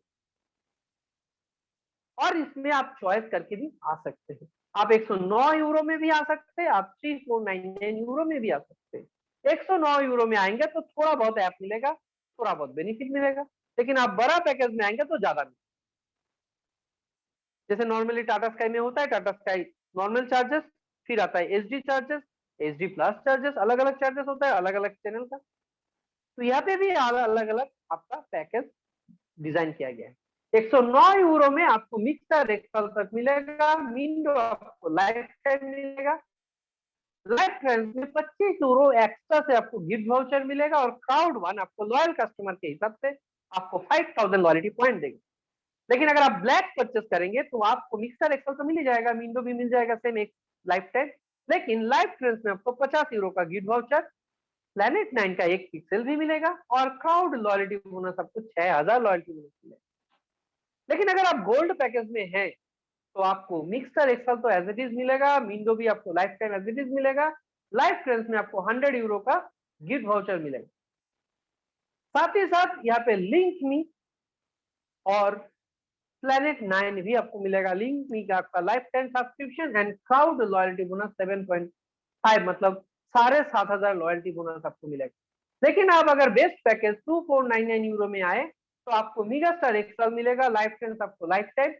और इसमें आप चॉइस करके भी आ सकते हैं। आप 109 यूरो में भी आ सकते हैं, आप 3499 यूरो में भी आ सकते हैं। 109 यूरो में आएंगे तो थोड़ा बहुत ऐप मिलेगा, थोड़ा बहुत बेनिफिट मिलेगा, लेकिन आप बड़ा पैकेज में आएंगे तो ज्यादा मिलेगा। जैसे नॉर्मली टाटा स्काई में होता है टाटा स्काई नॉर्मल चार्जेस, फिर आता है HD charges, HD plus charges, अलग अलग चार्जेस होता है अलग अलग चैनल का। तो यहाँ पे भी अलग अलग आपका पैकेज डिजाइन किया गया है। 109 यूरो में आपको मिक्सर 1 साल तक मिलेगा, विंडो आपको लाइफ टाइम मिलेगा, लाइफ टाइम में 25 यूरो एक्स्ट्रा से आपको गिफ्ट वाउचर मिलेगा, और क्राउड वन आपको लॉयल कस्टमर के हिसाब से आपको 5000 लॉयल्टी पॉइंट देगा। लेकिन अगर आप ब्लैक परचेस करेंगे तो आपको मिक्सर 1 साल तो मिल ही जाएगा, विंडो भी मिल जाएगा सेम एक लाइफ टाइम, लेकिन लाइफ ट्रेंस में आपको 50 यूरो का गिफ्ट वाउचर, प्लैनेट 9 का एक पिक्सल भी मिलेगा, और क्राउड लॉयल्टी बोनस आपको 6000 लॉयल्टी बोनस मिलेगा। लेकिन अगर आप गोल्ड पैकेज में हैं तो आपको मिक्सर 1 साल तो एज इट इज मिलेगा, विंडो भी आपको life time as it is मिलेगा, लाइफ ट्रेंस में आपको 100 यूरो का गिफ्ट वाउचर मिलेगा। साथ ही साथ यहाँ पे लिंक मी और प्लैनेट 9 भी आपको मिलेगा। लिंक मी का आपका life time subscription and crowd loyalty bonus 7.5, मतलब 7500 लॉयल्टी बोनस आपको मिलेगा। लेकिन आप अगर बेस्ट पैकेज 2499 यूरो में आए तो आपको मेगा स्टार 1 साल मिलेगा, लाइफ टाइम आपको life time,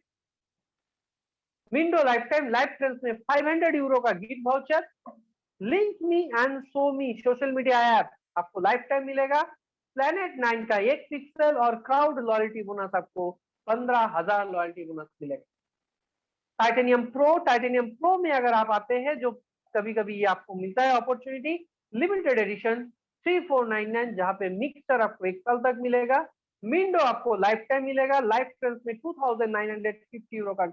window life time, life time में 500 यूरो का gift voucher, link me and show me social media app आपको लाइफ टाइम मिलेगा, प्लैनेट 9 का एक पिक्सल, और क्राउड लॉयल्टी बोनस आपको 15000 लॉयल्टी बोनस मिलेगा। टाइटेनियम प्रो में अगर आप आते हैं, जो कभी कभी ये आपको मिलता है अपॉर्चुनिटी, लिमिटेड एडिशन 3499, जहां पे मिक्सर आपको 1 साल तक मिलेगा, विंडो आपको लाइफ टाइम मिलेगा, लाइफ टाइम में 2950 यूरो का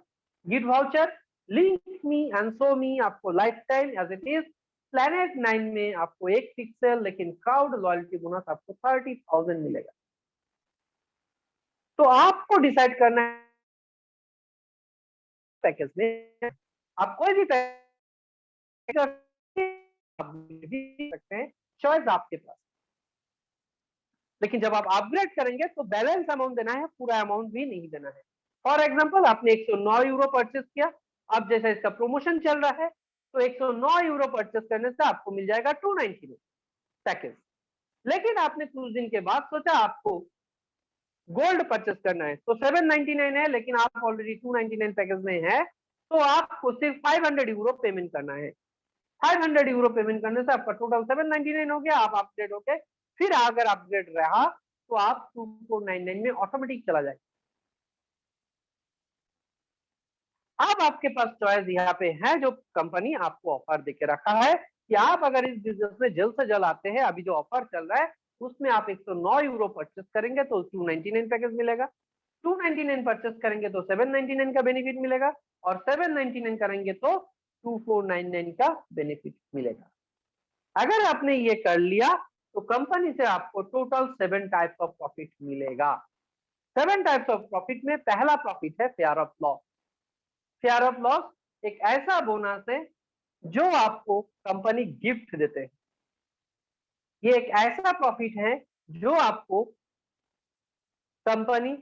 gift voucher, link me and show me आपको life time as it is, planet 9 में आपको एक पिक्सल, लेकिन क्राउड लॉयल्टी बोनस आपको 30,000 मिलेगा। तो आपको डिसाइड करना है पैकेज में, आप कोई भी पैकेज सकते हैं, चॉइस आपके पास। लेकिन जब आप अपग्रेड करेंगे तो बैलेंस अमाउंट देना है, पूरा अमाउंट भी नहीं देना है। फॉर एग्जांपल आपने 109 यूरो परचेस किया, अब जैसा इसका प्रमोशन चल रहा है तो 109 यूरो परचेस करने से आपको मिल जाएगा 299 पैकेज। लेकिन आपने कुछ दिन के बाद सोचा आपको गोल्ड परचेस करना है तो 799 है, लेकिन आप ऑलरेडी 299 पैकेज में है, तो आपको सिर्फ 500 यूरो पेमेंट करना है। 500 यूरो पेमेंट करने से आपका टोटल 799 हो गया, आप अपग्रेड होके फिर अगर अपग्रेड रहा तो आप 2499 में ऑटोमेटिक चला जाएगा। अब आपके पास चॉइस यहाँ पे है, जो कंपनी आपको ऑफर देके रखा है कि आप अगर इस बिजनेस में जल्द से जल्द आते हैं, अभी जो ऑफर चल रहा है उसमें आप 109 यूरो परचेस करेंगे तो 299 पैकेज मिलेगा, 299 परचेस करेंगे तो 799 का बेनिफिट मिलेगा, और 799 करेंगे तो 2499 का बेनिफिट मिलेगा। अगर आपने ये कर लिया तो कंपनी से आपको टोटल 7 टाइप्स ऑफ प्रॉफिट मिलेगा। 7 टाइप्स ऑफ प्रॉफिट में पहला प्रॉफिट है fair of loss. Fair of loss एक ऐसा बोनस है जो आपको कंपनी गिफ्ट देते हैं। ये एक ऐसा प्रॉफिट है जो आपको कंपनी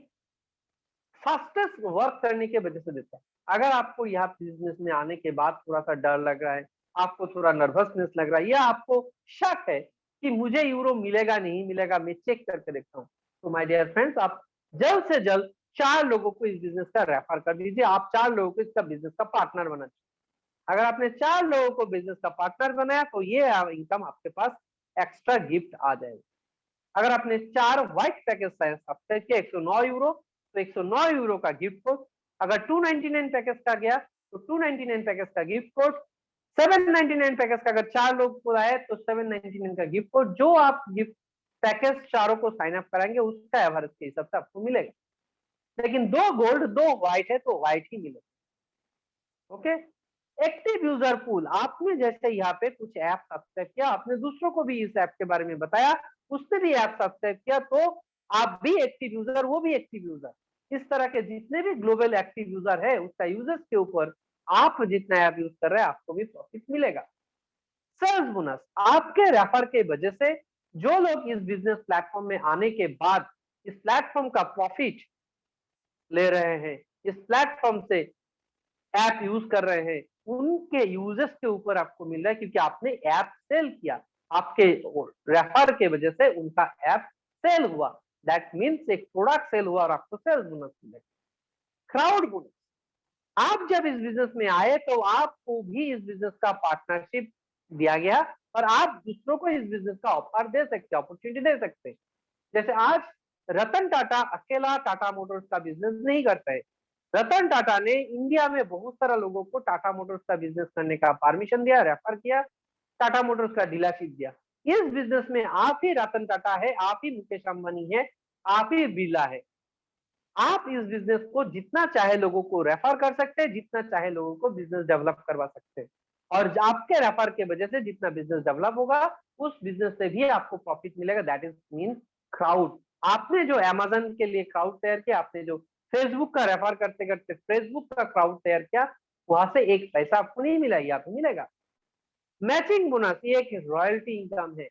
फास्टेस्ट वर्क करने के वजह से देता है। अगर आपको यहाँ बिजनेस में आने के बाद थोड़ा सा डर लग रहा है, आपको थोड़ा नर्वसनेस लग रहा है, या आपको शक है कि मुझे यूरो मिलेगा नहीं मिलेगा, मैं चेक करके देखता हूँ, तो माय डियर फ्रेंड्स, आप जल्द से जल्द 4 लोगों को इस बिजनेस का रेफर कर दीजिए। आप 4 लोगों को इसका बिजनेस का पार्टनर बना चाहिए। अगर आपने 4 लोगों को बिजनेस का पार्टनर बनाया तो ये इनकम आपके पास एक्स्ट्रा गिफ्ट आ जाएगा। अगर आपने 4 व्हाइट पैकेज सब्सक्राइब किया 109 यूरो, तो 109 यूरो का गिफ्ट कोड। अगर 299 पैकेज का गया तो 299 पैकेज का गिफ्ट कोड। 799 पैकेज का अगर 4 लोग को आए तो 799 का गिफ्ट कोड। जो आप गिफ्ट पैकेज चारों को साइन अप कराएंगे उसका एवरेज के हिसाब से आपको मिलेगा। लेकिन 2 गोल्ड 2 व्हाइट है तो व्हाइट ही मिलेगा। ओके, एक्टिव यूजर पूल, आपने जैसे यहाँ पे कुछ ऐप सब्सक्राइब किया, आपने दूसरों को भी इस ऐप के बारे में बताया, उसने भी ऐप सब्सक्राइब किया, तो आप भी एक्टिव यूजर, वो भी एक्टिव यूजर। इस तरह के जितने भी ग्लोबल एक्टिव यूजर है उसका यूजर्स के ऊपर आप जितना ऐप यूज कर रहे हैं आपको भी प्रॉफिट मिलेगा। सेल्स बोनस, आपके रेफर के वजह से जो लोग इस बिजनेस प्लेटफॉर्म में आने के बाद इस प्लेटफॉर्म का प्रॉफिट ले रहे हैं, इस प्लेटफॉर्म से ऐप यूज कर रहे हैं, उनके यूजर्स के ऊपर आपको मिल रहा है, क्योंकि आपने ऐप सेल किया, आपके रेफर के वजह से उनका ऐप सेल हुआ। दैट मीन्स एक प्रोडक्ट सेल हुआ और आपको सेल्स बोनस मिलेगा। क्राउड बोनस, आप जब इस बिजनेस में आए तो आपको भी इस बिजनेस का पार्टनरशिप दिया गया और आप दूसरों को इस बिजनेस का ऑफर दे सकते, अपॉर्चुनिटी दे सकते। जैसे आज रतन टाटा अकेला टाटा मोटर्स का बिजनेस नहीं करता है। रतन टाटा ने इंडिया में बहुत सारा लोगों को टाटा मोटर्स का बिजनेस करने का परमिशन दिया, रेफर किया, टाटा मोटर्स का डीलरशिप दिया। इस बिजनेस में आप ही रतन टाटा है, आप ही मुकेश अंबानी है, आप ही बिरला है। आप इस बिजनेस को जितना चाहे लोगों को रेफर कर सकते हैं, जितना चाहे लोगों को बिजनेस डेवलप करवा सकते हैं, और आपके रेफर के वजह से जितना बिजनेस डेवलप होगा उस बिजनेस से भी आपको प्रॉफिट मिलेगा। That is mean crowd. आपने जो अमेजन के लिए क्राउड तैयार किया, आपने जो फेसबुक का रेफर करते करते फेसबुक का क्राउड तैयार किया, वहां से एक पैसा आपको नहीं मिला, यहाँ पे मिलेगा। मैचिंग बोनस ये एक रॉयल्टी इनकम है।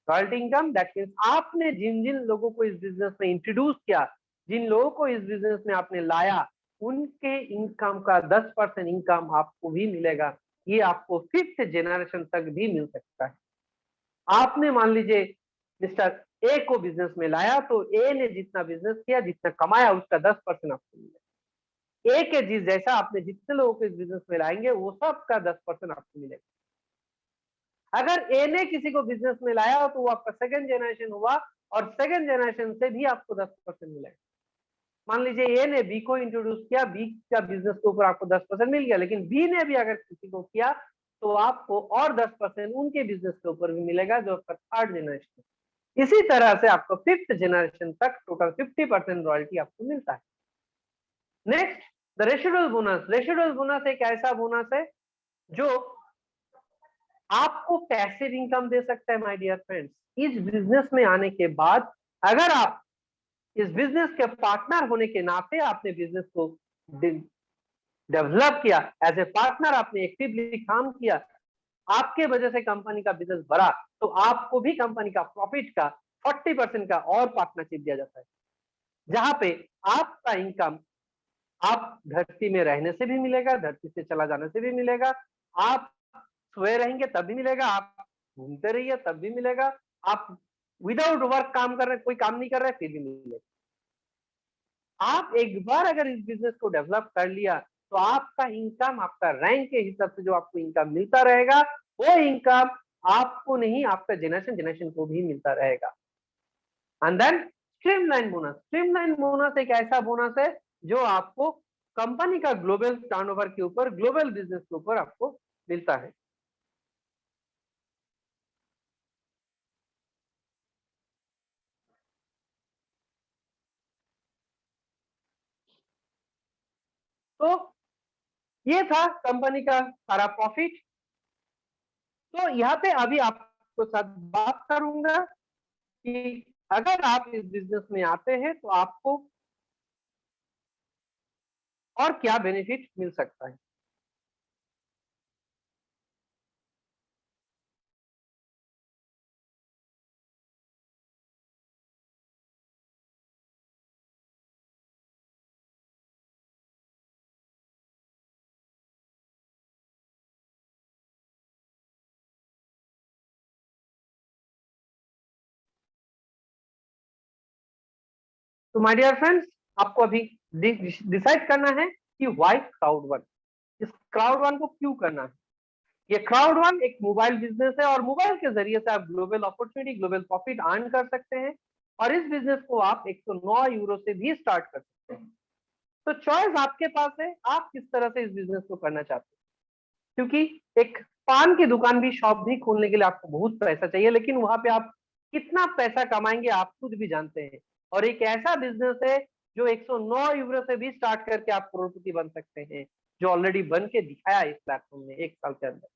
रॉयल्टी इनकम दैट मीन्स आपने जिन जिन लोगों को इस बिजनेस में इंट्रोड्यूस किया, जिन लोगों को इस बिजनेस में आपने लाया, उनके इनकम का 10% इनकम आपको भी मिलेगा। ये आपको 5th जनरेशन तक भी मिल सकता है। आपने मान लीजिए मिस्टर ए को बिजनेस में लाया, तो ए ने जितना बिजनेस किया, जितना कमाया, उसका 10% आपको मिलेगा। ए के जिस जैसा आपने जितने लोगों को इस बिजनेस में लाएंगे, वो सब का 10% आपको मिलेगा। अगर ए ने किसी को बिजनेस में लाया तो वो आपका सेकंड जनरेशन हुआ, और सेकंड जनरेशन से भी आपको 10% मिलेगा। मान लीजिए ए ने बी को इंट्रोड्यूस किया, बी का बिजनेस के ऊपर आपको 10% मिल गया, लेकिन बी ने भी अगर किसी को किया तो आपको और 10% उनके बिजनेस के ऊपर भी मिलेगा, जो आपका थर्ड जनरेशन। इसी तरह से आपको 5th जनरेशन तक टोटल 50% रॉयल्टी आपको मिलता है। Next, the residual bonus. Residual bonus एक ऐसा बोनस है जो आपको पैसिव इनकम दे सकता है। माय डियर फ्रेंड्स, इस बिजनेस में आने के बाद अगर आप इस बिजनेस के पार्टनर होने के नाते आपने बिजनेस को डेवलप किया, एज ए पार्टनर आपने एक्टिवली काम किया, आपके वजह से कंपनी का बिजनेस बढ़ा, तो आपको भी कंपनी का प्रॉफिट का 40% का और पार्टनरशिप दिया जाता है, जहां पे आपका इनकम आप धरती में रहने से भी मिलेगा, धरती से चला जाने से भी मिलेगा, आप सोए रहेंगे तब भी मिलेगा, आप घूमते रहिए तब भी मिलेगा, आप विदाउट वर्क काम कर रहे, कोई काम नहीं कर रहे फिर भी मिलेगा। आप एक बार अगर इस बिजनेस को डेवलप कर लिया तो आपका इनकम, आपका रैंक के हिसाब से जो आपको इनकम मिलता रहेगा, वो इनकम आपको नहीं, आपका जनरेशन जनरेशन को भी मिलता रहेगा। And then streamline bonus. Streamline bonus एक ऐसा बोनस है जो आपको कंपनी का ग्लोबल टर्नओवर के ऊपर, ग्लोबल बिजनेस के ऊपर आपको मिलता है। तो ये था कंपनी का सारा प्रॉफिट। तो यहाँ पे अभी आपको साथ बात करूंगा कि अगर आप इस बिजनेस में आते हैं तो आपको और क्या बेनिफिट मिल सकता है। तो माय डियर फ्रेंड्स, आपको अभी डिसाइड करना है कि व्हाई क्राउड वन, इस क्राउड वन को क्यों करना है। ये क्राउड वन एक मोबाइल बिजनेस है, और मोबाइल के जरिए से आप global opportunity, global profit earn कर सकते हैं, और इस बिजनेस को आप 109 यूरो से भी स्टार्ट कर सकते हैं। तो चॉइस आपके पास है, आप किस तरह से इस बिजनेस को करना चाहते हैं। क्योंकि एक पान की दुकान भी, शॉप भी खोलने के लिए आपको बहुत पैसा चाहिए, लेकिन वहां पे आप कितना पैसा कमाएंगे आप खुद भी जानते हैं। और एक ऐसा बिजनेस है जो 109 यूरो से भी स्टार्ट करके आप करोड़पति बन सकते हैं, जो ऑलरेडी बन के दिखाया इस प्लेटफॉर्म में 1 साल के अंदर।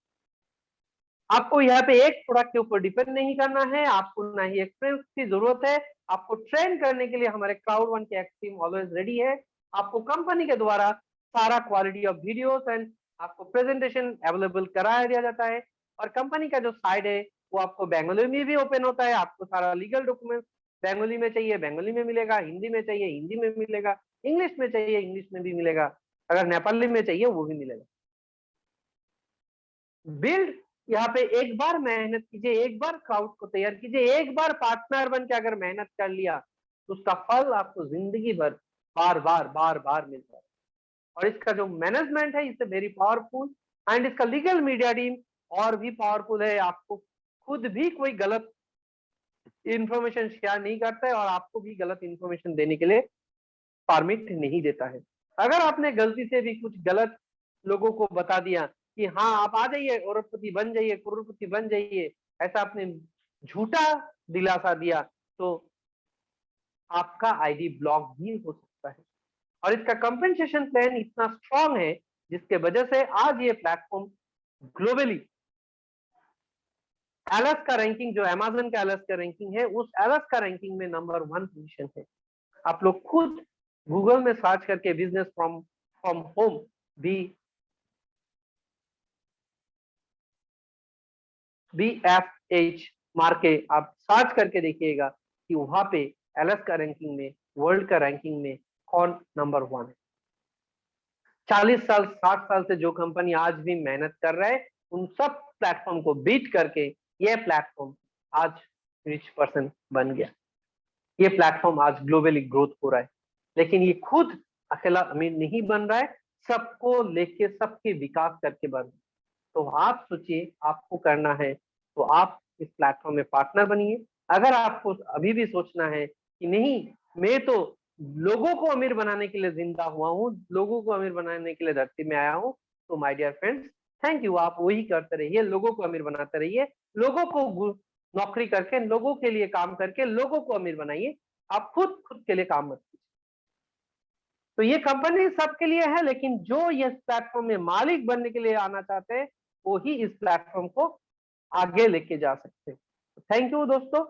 आपको यहाँ पे एक प्रोडक्ट के ऊपर डिपेंड नहीं करना है, आपको ना ही एक्सपीरियंस की जरूरत है। आपको ट्रेन करने के लिए हमारे क्राउड वन के टीम ऑलवेज रेडी है। आपको कंपनी के द्वारा सारा क्वालिटी ऑफ वीडियोस एंड आपको प्रेजेंटेशन अवेलेबल कराया दिया जाता है। और कंपनी का जो साइड है वो आपको बंगाली में भी ओपन होता है। आपको सारा लीगल डॉक्यूमेंट्स बंगाली में चाहिए बंगाली में मिलेगा, हिंदी में चाहिए हिंदी में मिलेगा, इंग्लिश में चाहिए इंग्लिश में भी मिलेगा, अगर नेपाली में चाहिए वो भी मिलेगा। बिल्ड, यहाँ पे एक बार मेहनत कीजिए, एक बार क्राउड को तैयार कीजिए, एक बार पार्टनर बन के अगर मेहनत कर लिया तो उसका फल आपको जिंदगी भर बार बार बार बार मिलता है। और इसका जो मैनेजमेंट है इसे वेरी पावरफुल, एंड इसका लीगल मीडिया टीम और भी पावरफुल है। आपको खुद भी कोई गलत इंफॉर्मेशन शेयर नहीं करता है और आपको भी गलत इंफॉर्मेशन देने के लिए परमिट नहीं देता है। अगर आपने गलती से भी कुछ गलत लोगों को बता दिया कि हाँ आप आ जाइए, अरबपति बन जाइए, करोड़पति बन जाइए, ऐसा आपने झूठा दिलासा दिया, तो आपका आईडी ब्लॉक भी हो सकता है। और इसका कंपेंसेशन प्लान इतना स्ट्रांग है जिसके वजह से आज ये प्लेटफॉर्म ग्लोबली एलएस का रैंकिंग, जो अमेज़न का एलएस का रैंकिंग है, उस एलएस का रैंकिंग में नंबर 1 पोजीशन है। आप लोग खुद गूगल में सर्च करके बिजनेस फ्रॉम होम BFH मार के आप सर्च करके देखिएगा कि वहां पे एलएस का रैंकिंग में, वर्ल्ड का रैंकिंग में कौन नंबर 1 है। 40 साल 60 साल से जो कंपनी आज भी मेहनत कर रहा है, उन सब प्लेटफॉर्म को बीट करके ये प्लेटफॉर्म आज रिच पर्सन बन गया। ये प्लेटफॉर्म आज ग्लोबली ग्रोथ हो रहा है, लेकिन ये खुद अकेला अमीर नहीं बन रहा है, सबको लेके सबके विकास करके बन रहा है। तो आप सोचिए आपको करना है तो आप इस प्लेटफॉर्म में पार्टनर बनिए। अगर आपको अभी भी सोचना है कि नहीं, मैं तो लोगों को अमीर बनाने के लिए जिंदा हुआ हूँ, लोगों को अमीर बनाने के लिए धरती में आया हूँ, तो my dear friends, thank you, आप वही करते रहिए, लोगों को अमीर बनाते रहिए, लोगों को नौकरी करके, लोगों के लिए काम करके लोगों को अमीर बनाइए। आप खुद के लिए काम मत कीजिए। तो ये कंपनी सबके लिए है, लेकिन जो ये प्लेटफॉर्म में मालिक बनने के लिए आना चाहते हैं वो ही इस प्लेटफॉर्म को आगे लेके जा सकते हैं। थैंक यू दोस्तों।